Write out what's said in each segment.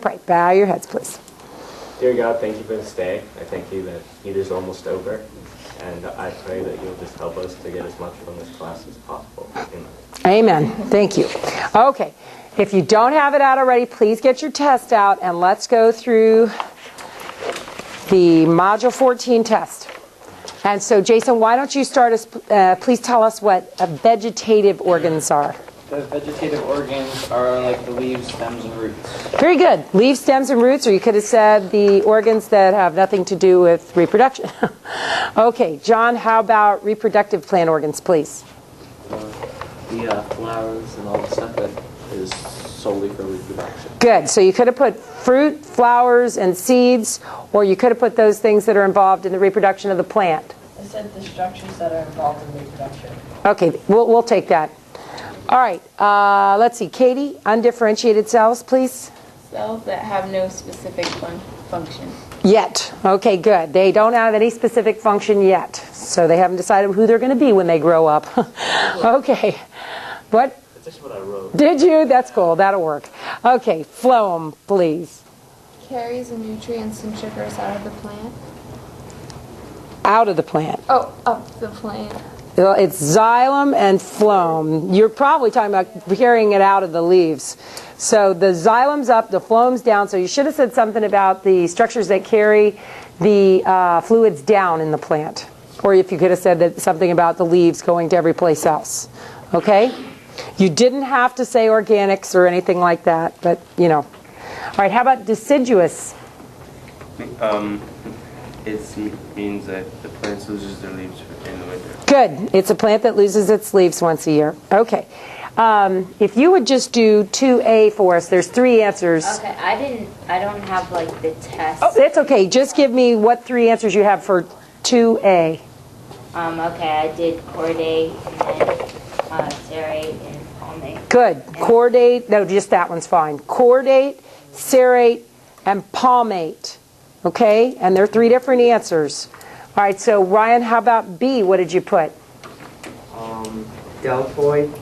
Pray. Bow your heads, please. Dear God, thank you for this day. I thank you that it is almost over. And I pray that you'll just help us to get as much from this class as possible. Amen. Amen. Thank you. Okay. If you don't have it out already, please get your test out and let's go through the Module 14 test. And so, Jason, why don't you start us, please tell us what vegetative organs are. The vegetative organs are like the leaves, stems, and roots. Very good. Leaves, stems, and roots, or you could have said the organs that have nothing to do with reproduction. Okay, John, how about reproductive plant organs, please? The flowers and all the stuff that is solely for reproduction. Good. So you could have put fruit, flowers, and seeds, or you could have put those things that are involved in the reproduction of the plant. I said the structures that are involved in reproduction. Okay, we'll take that. All right, let's see. Katie, undifferentiated cells, please. Cells that have no specific function. Yet. Okay, good. They don't have any specific function yet. So they haven't decided who they're going to be when they grow up. Okay. What? That's just what I wrote. Did you? That's cool. That'll work. Okay, phloem, please. Carries the nutrients and sugars out of the plant. Out of the plant. Oh, up the plant. Well, it's xylem and phloem. You're probably talking about carrying it out of the leaves. So the xylem's up, the phloem's down. So you should have said something about the structures that carry the fluids down in the plant. Or if you could have said that something about the leaves going to every place else. Okay? You didn't have to say organics or anything like that, but, you know. All right, how about deciduous? It means that the plant loses their leaves in the winter. Good. It's a plant that loses its leaves once a year. Okay. If you would just do 2A for us, there's 3 answers. Okay, I don't have like the test. Oh, that's okay. Just give me what 3 answers you have for 2A. Okay, I did chordate and then serrate and palmate. Good. Chordate. No, just that one's fine. Chordate, serrate, and palmate. Okay? And there are 3 different answers. All right, so Ryan, how about B? What did you put? Deltoid,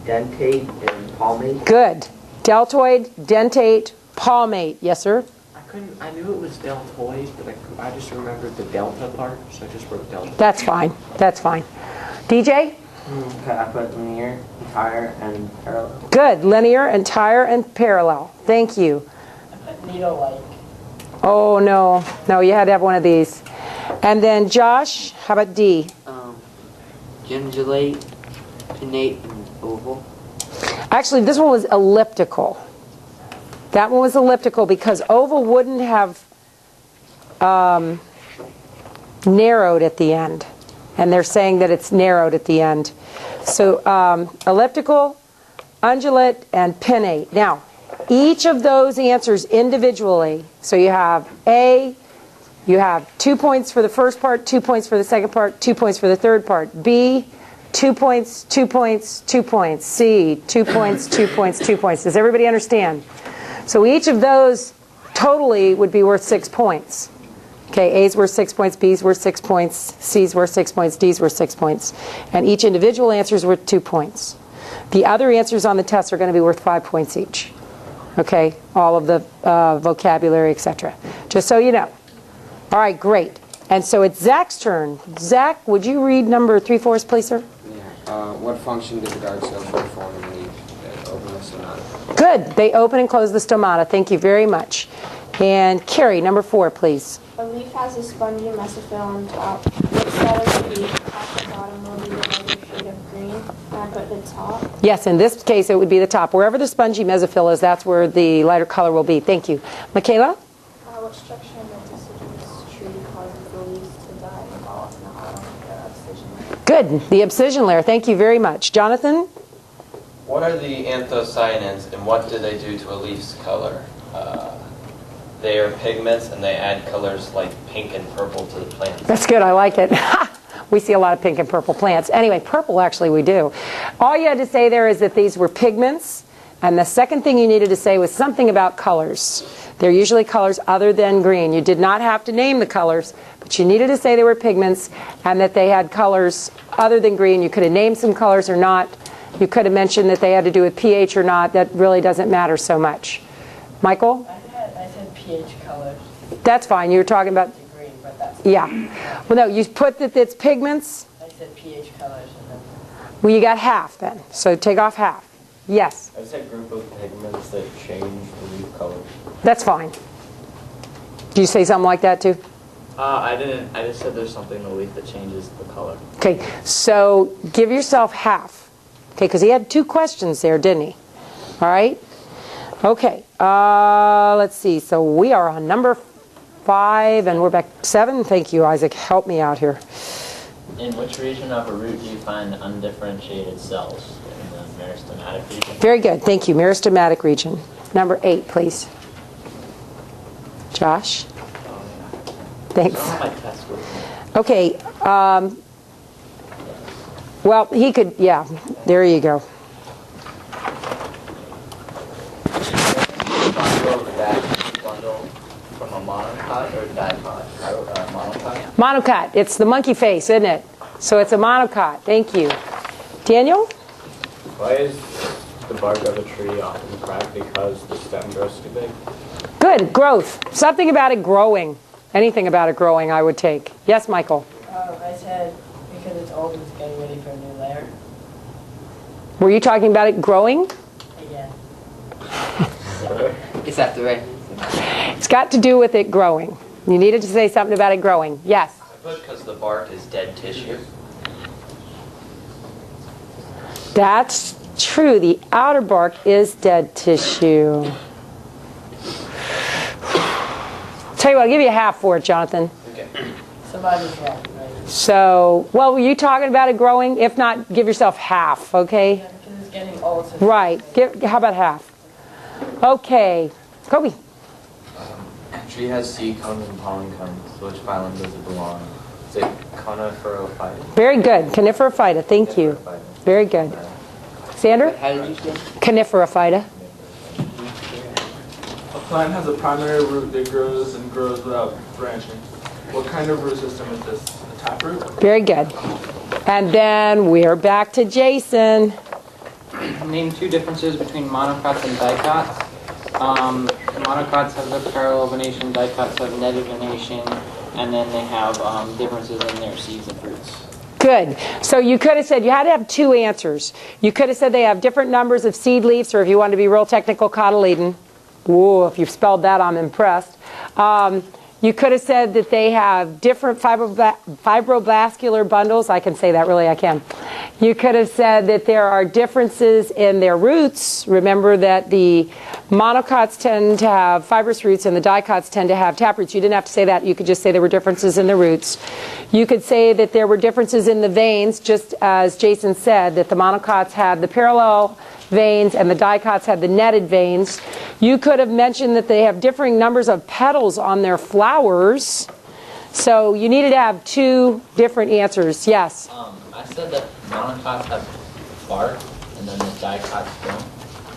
dentate, and palmate. Good. Deltoid, dentate, palmate. Yes, sir? I knew it was deltoid, but I just remembered the delta part, so I just wrote delta. That's fine. That's fine. DJ? Okay, I put linear, entire, and parallel. Good. Linear, entire, and parallel. Thank you. Needle-like. Oh, no. No, you had to have one of these. And then Josh, how about D? Gingulate, pinnate, and oval. Actually, this one was elliptical. That one was elliptical because oval wouldn't have narrowed at the end. And they're saying that it's narrowed at the end. So elliptical, undulate, and pinnate. Now, each of those answers individually, so you have A, you have 2 points for the first part, 2 points for the second part, 2 points for the third part. B, 2 points, 2 points, 2 points. C, 2 points, 2 points, 2 points. Does everybody understand? So each of those totally would be worth 6 points. Okay, A's worth 6 points, B's worth 6 points, C's worth 6 points, D's worth 6 points. And each individual answer is worth 2 points. The other answers on the test are going to be worth 5 points each. Okay, all of the vocabulary, etc. Just so you know. All right, great. And so it's Zach's turn. Zach, would you read number 3 for us, please, sir? Yeah. What function did the guard cells perform in the open the stomata? Good. They open and close the stomata. Thank you very much. And Carrie, number 4, please. A leaf has a spongy mesophyll on top. Which side of the leaf, top and bottom, will be the lighter shade of green? And I put the top. Yes, in this case, it would be the top. Wherever the spongy mesophyll is, that's where the lighter color will be. Thank you. Michaela? What structure in the deciduous tree causes the leaves to die and fall off in the autumn? The abscission layer. Good. The abscission layer. Thank you very much. Jonathan? What are the anthocyanins and what do they do to a leaf's color? They are pigments and they add colors like pink and purple to the plant. That's good. I like it. We see a lot of pink and purple plants. Anyway, purple actually we do. All you had to say there is that these were pigments. And the second thing you needed to say was something about colors. They're usually colors other than green. You did not have to name the colors, but you needed to say they were pigments and that they had colors other than green. You could have named some colors or not. You could have mentioned that they had to do with pH or not. That really doesn't matter so much. Michael? I said pH colors That's fine. You were talking about, to green, but that's. yeah. Well, no, you put that it's pigments. I said pH colors and then. Well, you got half then. So take off half. Yes, I said group of pigments that change the leaf color. that's fine. Do you say something like that too? I didn't. I just said there's something in the leaf that changes the color. Okay, so give yourself half. Okay, because he had 2 questions there, didn't he? All right. Okay, let's see. So we are on number 5, and we're back 7. Thank you, Isaac. Help me out here. In which region of a root do you find undifferentiated cells? In the meristematic region? Very good. Thank you. Meristematic region. Number 8, please. Josh? Thanks. Some of my tests were. Okay. Well, he could, yeah. There you go. Bundle from a monocot or dicot? Monocot? Monocot. It's the monkey face, isn't it? So it's a monocot. Thank you. Daniel? Why is the bark of a tree often cracked? Because the stem grows too big? Good. Growth. Something about it growing. Anything about it growing I would take. Yes, Michael? I said because it's old, it's getting ready for a new layer. Were you talking about it growing? Again. It's after rain. It's got to do with it growing. You needed to say something about it growing. Yes. I put because the bark is dead tissue. That's true. The outer bark is dead tissue. Tell you what, I'll give you a half for it, Jonathan. Okay. Somebody's wrong, right? So, well, were you talking about it growing? If not, give yourself half, okay? Yeah, because it's getting old. So Right. How about half? Okay. Kobe. A tree has seed cones and pollen cones. Which phylum does it belong? Is it Conophyta? Very good. Coniferophyta. Thank you. Very good. Sandra? How did you say? Coniferophyta. A plant has a primary root that grows and grows without branching. What kind of root system is this? A taproot? Very good. And then we're back to Jason. Name 2 differences between monocots and dicots. Monocots have a parallel venation, dicots have netted venation, and then they have differences in their seeds and fruits. Good. So you could have said you had to have 2 answers. You could have said they have different numbers of seed leaves, or if you want to be real technical, cotyledon. Whoa, if you've spelled that, I'm impressed. You could have said that they have different fibroblascular bundles. I can say that, really, I can. You could have said that there are differences in their roots. Remember that the monocots tend to have fibrous roots and the dicots tend to have taproots. You didn't have to say that. You could just say there were differences in the roots. You could say that there were differences in the veins, just as Jason said, that the monocots had the parallel veins and the dicots had the netted veins. You could have mentioned that they have differing numbers of petals on their flowers. So you needed to have 2 different answers. Yes? I said that monocots have bark and then the dicots don't.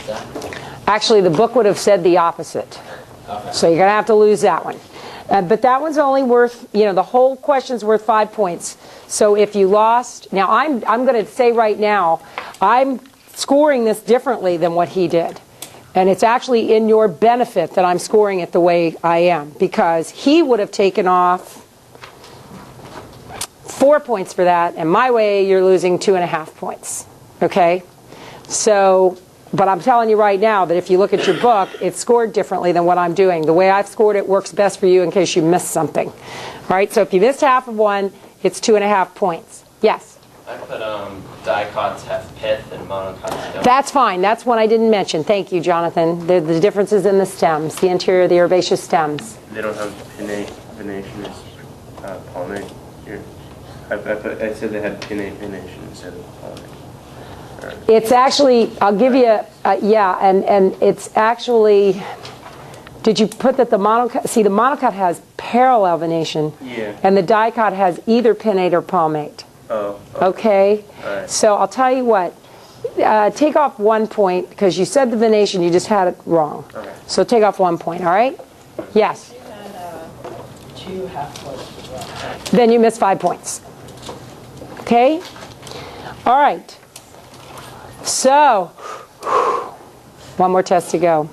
Is that? Actually, the book would have said the opposite. Okay. So you're going to have to lose that one. But that one's only worth, the whole question's worth 5 points. So if you lost, now I'm going to say right now, I'm scoring this differently than what he did. And it's actually in your benefit that I'm scoring it the way I am, because he would have taken off 4 points for that, and my way you're losing 2.5 points. Okay? So, but I'm telling you right now that if you look at your book, it's scored differently than what I'm doing. The way I've scored it works best for you in case you missed something. All right? So if you missed half of one, it's 2.5 points. Yes? I put dicots have pith and monocots don't. That's fine. That's one I didn't mention. Thank you, Jonathan. The differences in the stems, the interior of the herbaceous stems. They don't have pinnate venation as pollinate here. I said they had pinnate venation instead of pollinate. Right. It's actually, I'll give you yeah, and it's actually, did you put that the monocot, see the monocot has parallel venation. Yeah. And the dicot has either pinnate or palmate. Oh. Okay? Right. So I'll tell you what, take off 1 point, because you said the venation, you just had it wrong. Okay. So take off 1 point, all right? Yes? You had 2 half points as well. Then you miss 5 points. Okay? All right. So, one more test to go.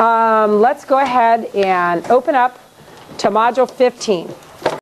Let's go ahead and open up to Module 15.